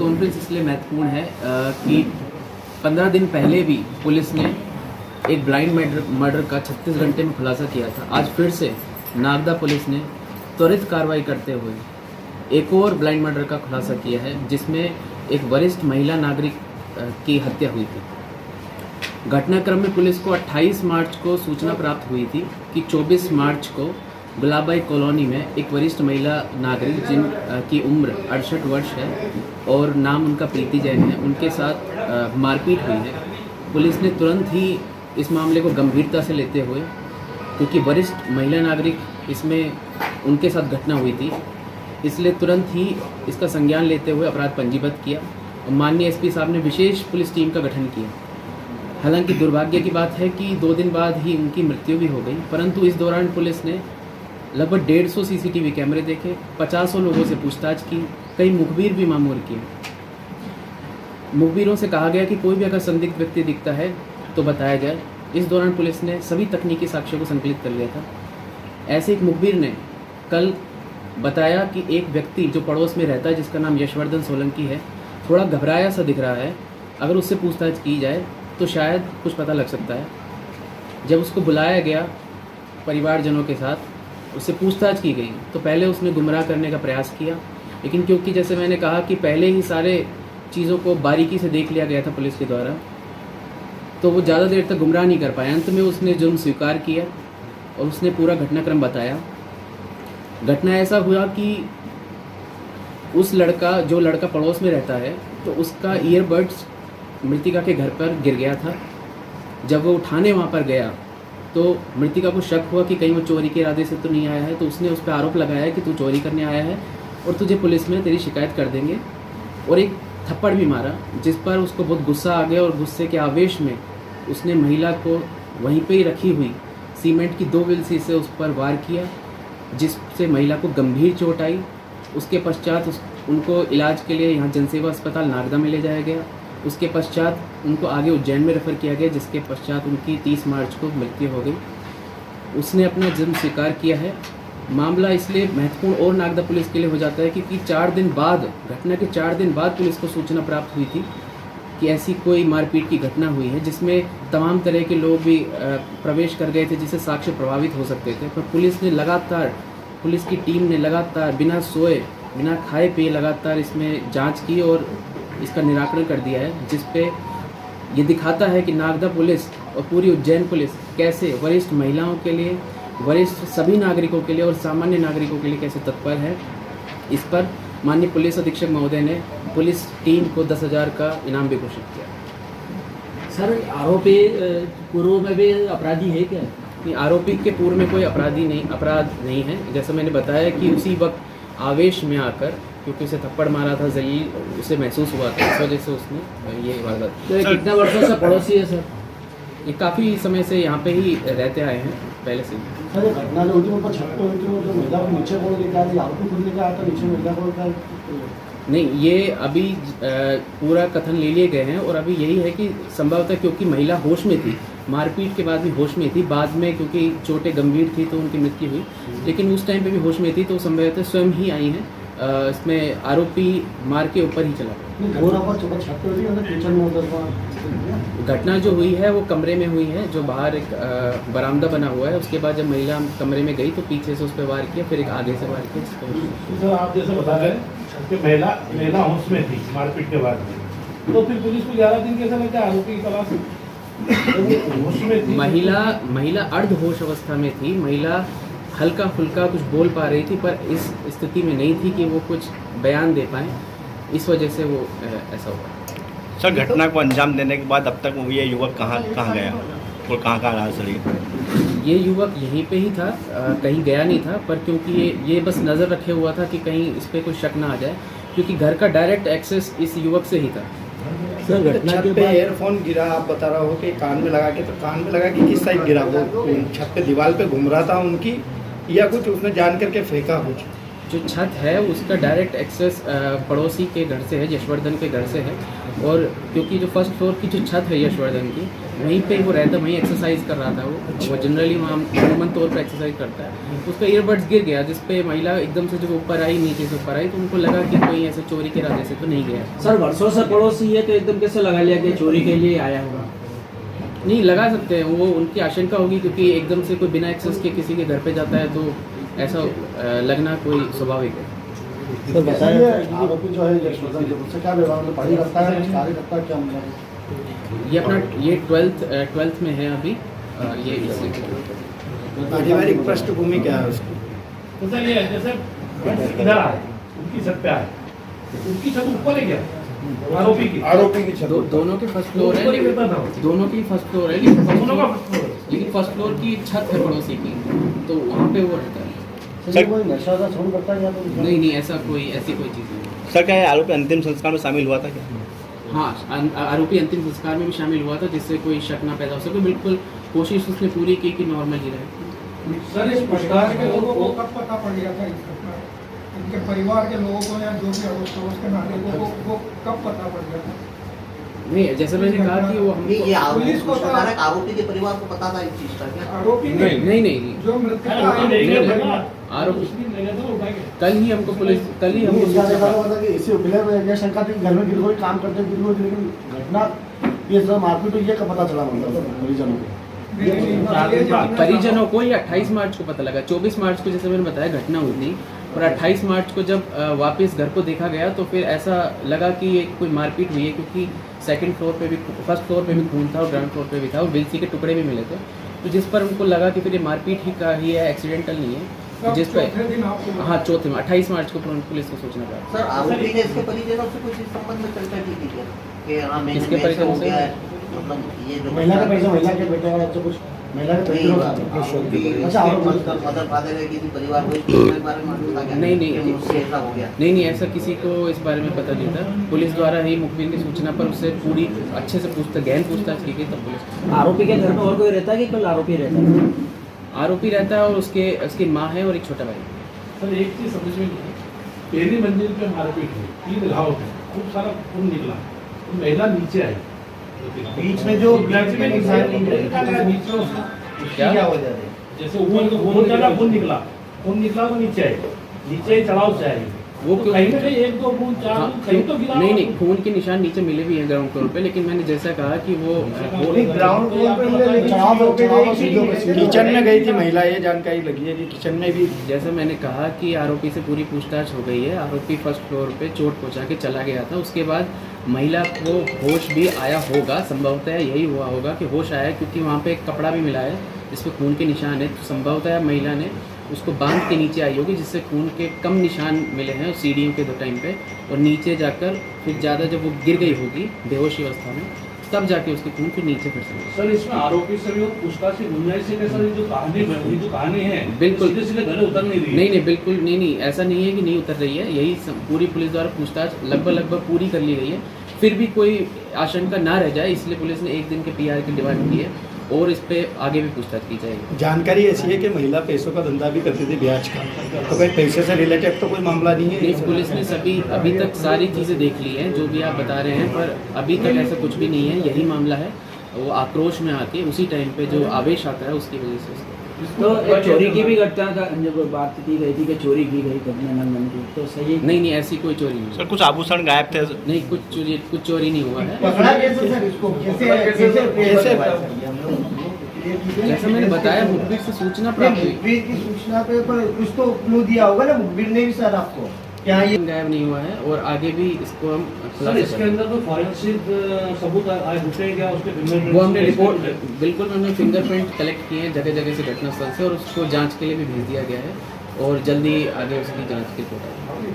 Conference इसलिए महत्वपूर्ण है कि 15 दिन पहले भी पुलिस ने एक ब्लाइंड मर्डर का 36 घंटे में खुलासा किया था। आज फिर से नागदा पुलिस ने त्वरित कार्रवाई करते हुए एक और ब्लाइंड मर्डर का खुलासा किया है, जिसमें एक वरिष्ठ महिला नागरिक की हत्या हुई थी। घटनाक्रम में पुलिस को 28 मार्च को सूचना प्राप्त हुई थी कि 24 मार्च को गुलाबाई कॉलोनी में एक वरिष्ठ महिला नागरिक जिनकी उम्र 68 वर्ष है और नाम उनका प्रीति जैन है, उनके साथ मारपीट हुई है। पुलिस ने तुरंत ही इस मामले को गंभीरता से लेते हुए, क्योंकि वरिष्ठ महिला नागरिक इसमें उनके साथ घटना हुई थी, इसलिए तुरंत ही इसका संज्ञान लेते हुए अपराध पंजीबद्ध किया और माननीय एसपी साहब ने विशेष पुलिस टीम का गठन किया। हालांकि दुर्भाग्य की बात है कि 2 दिन बाद ही उनकी मृत्यु भी हो गई, परंतु इस दौरान पुलिस ने लगभग 150 सीसीटीवी कैमरे देखे, 50 लोगों से पूछताछ की, कई मुखबिर भी मामूर किए। मुखबिरों से कहा गया कि कोई भी अगर संदिग्ध व्यक्ति दिखता है तो बताया जाए। इस दौरान पुलिस ने सभी तकनीकी साक्ष्यों को संकलित कर लिया था। ऐसे एक मुखबिर ने कल बताया कि एक व्यक्ति जो पड़ोस में रहता है, जिसका नाम यशवर्धन सोलंकी है, थोड़ा घबराया सा दिख रहा है। अगर उससे पूछताछ की जाए तो शायद कुछ पता लग सकता है। जब उसको बुलाया गया परिवारजनों के साथ, उससे पूछताछ की गई तो पहले उसने गुमराह करने का प्रयास किया, लेकिन क्योंकि जैसे मैंने कहा कि पहले ही सारे चीज़ों को बारीकी से देख लिया गया था पुलिस के द्वारा, तो वो ज़्यादा देर तक गुमराह नहीं कर पाया। अंत में उसने जुर्म स्वीकार किया और उसने पूरा घटनाक्रम बताया। घटना ऐसा हुआ कि उस जो लड़का पड़ोस में रहता है, तो उसका ईयरबड्स मृतिका के घर पर गिर गया था। जब वो उठाने वहाँ पर गया तो मृतिका को शक हुआ कि कहीं वो चोरी के इरादे से तो नहीं आया है, तो उसने उस पर आरोप लगाया कि तू चोरी करने आया है और तुझे पुलिस में तेरी शिकायत कर देंगे, और एक थप्पड़ भी मारा, जिस पर उसको बहुत गुस्सा आ गया और गुस्से के आवेश में उसने महिला को वहीं पे ही रखी हुई सीमेंट की 2 विलसी से उस पर वार किया, जिससे महिला को गंभीर चोट आई। उसके पश्चात उनको इलाज के लिए यहाँ जनसेवा अस्पताल नागदा में ले जाया गया। उसके पश्चात उनको आगे उज्जैन में रेफ़र किया गया, जिसके पश्चात उनकी 30 मार्च को मृत्यु हो गई। उसने अपना जुर्म स्वीकार किया है। मामला इसलिए महत्वपूर्ण और नागदा पुलिस के लिए हो जाता है क्योंकि 4 दिन बाद, घटना के 4 दिन बाद पुलिस को सूचना प्राप्त हुई थी कि ऐसी कोई मारपीट की घटना हुई है, जिसमें तमाम तरह के लोग भी प्रवेश कर गए थे, जिससे साक्ष्य प्रभावित हो सकते थे। पर पुलिस की टीम ने लगातार बिना सोए बिना खाए पिए लगातार इसमें जांच की और इसका निराकरण कर दिया है, जिस पे ये दिखाता है कि नागदा पुलिस और पूरी उज्जैन पुलिस कैसे वरिष्ठ महिलाओं के लिए, वरिष्ठ सभी नागरिकों के लिए और सामान्य नागरिकों के लिए कैसे तत्पर है। इस पर माननीय पुलिस अधीक्षक महोदय ने पुलिस टीम को 10,000 का इनाम भी घोषित किया। सर, आरोपी पूर्व में भी अपराधी है क्या? नहीं, आरोपी के पूर्व में कोई अपराध नहीं है। जैसा मैंने बताया कि उसी वक्त आवेश में आकर, क्योंकि उसे थप्पड़ मारा था, जलील उसे महसूस हुआ था, इस वजह से उसने ये वारदात। तो कितने वर्षों से पड़ोसी है सर? ये काफ़ी समय से यहाँ पे ही रहते आए हैं पहले से। सर, घटना जो हुई थी उन पर छत पे हुई थी, वो जो महिला को नीचे बोल के क्या आरोपी खुद लेके आया था, नीचे महिला को नहीं, ये अभी पूरा कथन ले लिए गए हैं और अभी यही है कि संभवतः क्योंकि महिला होश में थी, मारपीट के बाद भी होश में थी, बाद में क्योंकि चोटें गंभीर थी तो उनकी मृत्यु हुई, लेकिन उस टाइम पे भी होश में थी, तो संभवतः स्वयं ही आई हैं। इसमें आरोपी मार के ऊपर ही चला गया। घटना जो हुई है वो कमरे में हुई है, जो बाहर एक बरामदा बना हुआ है। उसके बाद जब महिला कमरे में गई तो पीछे से उस पर वार किया, फिर एक आगे से वार किया। तो आप जैसे बता रहे हैं कि महिला होश में थी मारपीट के बाद में, तो फिर पुलिस को 11 दिन कैसे लगता है आरोपी की तलाश? होश में थी, महिला अर्ध होश अवस्था में थी। महिला हल्का फुल्का कुछ बोल पा रही थी, पर इस स्थिति में नहीं थी कि वो कुछ बयान दे पाए, इस वजह से वो ऐसा हुआ। सर, घटना को अंजाम देने के बाद अब तक ये युवक कहाँ गया और कहाँ रहा? सर, ये युवक यहीं पे ही था, कहीं गया नहीं था, पर क्योंकि ये बस नज़र रखे हुआ था कि कहीं इस पर कोई शक ना आ जाए, क्योंकि घर का डायरेक्ट एक्सेस इस युवक से ही था। सर, घटना के बाद एयरफोन गिरा, आप बता रहा हो कि कान में लगा के, तो कान में लगा के किस साइड गिरा? वो छत पे दीवार पे घूम रहा था उनकी, या कुछ उसने जान करके फेंका कुछ? जो छत है उसका डायरेक्ट एक्सेस पड़ोसी के घर से है, यशवर्धन के घर से है। और क्योंकि जो फर्स्ट फ्लोर की जो छत है यशवर्धन की, वहीं पे वो रहता, वहीं एक्सरसाइज कर रहा था। वो जनरली वहाँ अमूमन तौर पर एक्सरसाइज करता है। उसका ईयरबड्स गिर गया, जिस पे महिला एकदम से जब ऊपर आई, नीचे से ऊपर आई, तो उनको लगा कि कोई ऐसे चोरी के इरादे से तो नहीं गया। सर वर्षों से पड़ोसी है तो एकदम कैसे लगा लिया कि चोरी के लिए आया होगा? नहीं लगा सकते हैं, वो उनकी आशंका होगी, क्योंकि एकदम से कोई बिना एक्सेस के किसी के घर पे जाता है तो ऐसा लगना कोई स्वाभाविक है। तो बताइए आरोपी जो है यशवर्धन, उससे क्या व्यवहार में पढ़ाई करता है, कार्य करता है, क्या मतलब? ये अपना ये ट्वेल्थ में है अभी। ये इसी पारिवारिक पृष्ठभूमि क्या है उसकी? तो सर ये जैसे इधर आए, उनकी छत पे आए, उनकी छत ऊपर है क्या आरोपी की छत? दोनों के फर्स्ट फ्लोर है, ऊपर ही रहता था। दोनों की फर्स्ट फ्लोर है, लेकिन फर्स्ट फ्लोर की छत है पड़ोसी की, तो वहाँ पे वो रहता है। सर कोई नशा का छोड़ करता है या तो नहीं ऐसी कोई चीज़ नहीं। सर क्या ये आरोपी अंतिम संस्कार में शामिल हुआ था क्या? हाँ, आरोपी अंतिम संस्कार में भी शामिल हुआ था, जिससे कोई शक ना पैदा हो सके। बिल्कुल कोशिश उसने पूरी की कि नॉर्मल ही रहे। सर इस परिवार के लोगों को कब पता पड़ गया था इस घटना? इनके परिवार के लोगों को या जो भी अड़ोस पड़ोस के नागरिकों को वो कब पता पड़ गया था? नहीं, जैसे मैंने कहा कि वो ये हमको पुलिस को तो- आरोपी के परिवार को पता था इस चीज का क्या? आरोपी नहीं जो मृतक का आरोपी कल ही हमको इसका देखा तो मतलब कि इसी उपलय में यह शंका थी कि घर में गिर कोई काम करते गिर हुए, लेकिन घटना ये सब मारपीट हुई है, कब पता चला मतलब परिजनों को? परिजनों को ये 28 मार्च को पता लगा। 24 मार्च को जैसे मैंने बताया घटना हुई थी, और 28 मार्च को जब वापस घर को देखा गया तो फिर ऐसा लगा कि ये कोई मारपीट हुई है, क्योंकि सेकंड फ्लोर पे भी, फर्स्ट फ्लोर पे भी खून था और ग्राउंड फ्लोर पे भी था, और बिल्सी के टुकड़े भी मिले थे। तो जिस पर उनको लगा कि फिर ये मारपीट ही है, एक्सीडेंटल नहीं है। जिस पर हाँ, चौथे में 28 मार्च को पुलिस को सूचना पाया। सर आरोपी ने इसके परिजनों से कुछ इस संबंध में चर्चा की थी क्या कि हाँ मैंने किसके ऐसा परिजनों हो से? गया है, मतलब ये जो महिला का पैसा, महिला के बेटे वाला कुछ महिला के नहीं, बेटे आरोपी अच्छा, आरोपी उसका मदर फादर है, किसी परिवार को इसके बारे में मालूम था क्या? नहीं। कि मुझसे ऐसा हो गया। नहीं ऐसा किसी को इस बारे में पता नहीं था। पुलिस द्वारा ही मुखबिर की सूचना पर उससे पूरी अच्छे से गहन पूछताछ की गई, तब पुलिस। आरोपी के घर में और कोई रहता है कि केवल आरोपी रहता है? आरोपी रहता है और उसकी माँ है और एक छोटा भाई। सर एक चीज समझ में नहीं आई, पहली मंजिल पे मारपीट हुई, 3 घाव थे, खूब सारा खून निकला, तो महिला नीचे आई, बीच में जो बीच में क्या वजह है? जैसे ऊपर को खून चला, खून निकला तो नीचे आई, नीचे चढ़ाव से आई, वो तो क्यों? कहीं ना कहीं 1-2 बूंद 4 हाँ, कहीं तो गिरा नहीं खून के निशान नीचे मिले भी हैं ग्राउंड फ्लोर पे, लेकिन मैंने जैसा कहा कि वो ग्राउंड फ्लोर पे मिले, लेकिन किचन में गई थी महिला, ये जानकारी लगी है कि किचन में भी। जैसे मैंने कहा कि आरोपी से पूरी पूछताछ हो गई है। आरोपी फर्स्ट फ्लोर पे चोट पहुंचा के चला गया था। उसके बाद महिला को होश भी आया होगा, संभवतः यही हुआ होगा कि होश आया, क्योंकि वहाँ पे एक कपड़ा भी मिला है जिसपे खून के निशान है। तो संभवतः महिला ने उसको बांध के नीचे आई होगी, जिससे खून के कम निशान मिले हैं सीढ़ियों के टाइम पे, और नीचे जाकर फिर ज़्यादा जब वो गिर गई होगी बेहोशी अवस्था में, तब जाके उसके खून फिर नीचे फिर से। सर इसमें आरोपी से भी पूछताछ की गुंजाइश है सर? ये जो कहानी है बिल्कुल सीधे गले उतर नहीं रही। नहीं बिल्कुल नहीं, ऐसा नहीं है कि नहीं उतर रही है। यही पूरी पुलिस द्वारा पूछताछ लगभग पूरी कर ली गई है। फिर भी कोई आशंका ना रह जाए, इसलिए पुलिस ने 1 दिन के PR की डिमांड की है, और इस पे आगे भी पूछताछ की जाएगी। जानकारी ऐसी है कि महिला पैसों का धंधा भी करती थी, ब्याज का, तो कोई पैसे से रिलेटेड तो कोई मामला नहीं है? पुलिस ने अभी तक सारी चीज़ें देख ली हैं जो भी आप बता रहे हैं, पर अभी तक ऐसा कुछ भी नहीं है। यही मामला है, वो आक्रोश में आके उसी टाइम पे जो आवेश आता है उसकी वजह से। तो एक चोरी की भी घटना का जब बात की गई थी कि चोरी की गई घटना नंदन की, तो सही? नहीं ऐसी कोई चोरी नहीं। सर कुछ आभूषण गायब थे? नहीं, कुछ चोरी नहीं हुआ है। पकड़ा कैसे सर इसको? जैसा मैंने बताया, मुखबिर से सूचना प्राप्त हुई। मुखबिर की सूचना पे पर कुछ तो क्लू दिया होगा ना मुखबिर ने भी सर आपको? क्या ये गायब नहीं हुआ है, और आगे भी इसको हम सर इसके अंदर तो फॉरेंसिक सबूत आए होते हैं क्या? उसके fingerprint वो हमने रिपोर्ट बिल्कुल हमने फिंगरप्रिंट कलेक्ट किए हैं जगह से घटनास्थल से, और उसको जांच के लिए भी भेज दिया गया है, और जल्दी आगे उसकी जांच की रिपोर्ट आएगी।